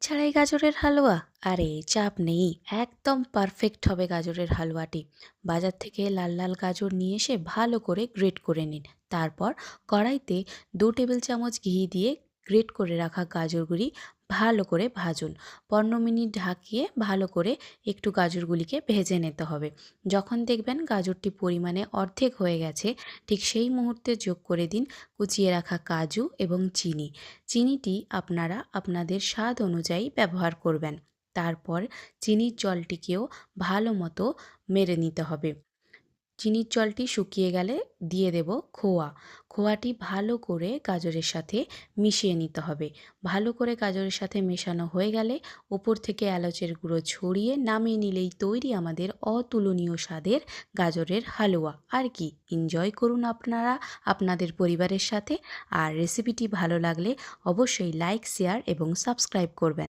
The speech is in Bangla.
ছাড়াই গাজরের হালুয়া? আরে চাপ নেই, একদম পারফেক্ট হবে গাজরের হালুয়াটি। বাজার থেকে লাল লাল গাজর নিয়ে এসে ভালো করে গ্রেট করে নিন। তারপর কড়াইতে 2 টেবিল চামচ ঘি দিয়ে গ্রেট করে রাখা গাজরগুলি ভালো করে ভাজুন। 15 মিনিট ঢাকিয়ে ভালো করে একটু গাজরগুলিকে ভেজে নিতে হবে। যখন দেখবেন গাজরটি পরিমাণে অর্ধেক হয়ে গেছে, ঠিক সেই মুহূর্তে যোগ করে দিন কুচিয়ে রাখা কাজু এবং চিনি। চিনিটি আপনারা আপনাদের স্বাদ অনুযায়ী ব্যবহার করবেন। তারপর চিনির জলটিকেও ভালো মতো মেরে নিতে হবে। চিনির জলটি শুকিয়ে গেলে দিয়ে দেব খোয়া। খোয়াটি ভালো করে গাজরের সাথে মিশিয়ে নিতে হবে। ভালো করে গাজরের সাথে মেশানো হয়ে গেলে ওপর থেকে এলাচের গুঁড়ো ছড়িয়ে নামিয়ে নিলেই তৈরি আমাদের অতুলনীয় স্বাদের গাজরের হালুয়া। আর কি, এনজয় করুন আপনারা আপনাদের পরিবারের সাথে। আর রেসিপিটি ভালো লাগলে অবশ্যই লাইক, শেয়ার এবং সাবস্ক্রাইব করবেন।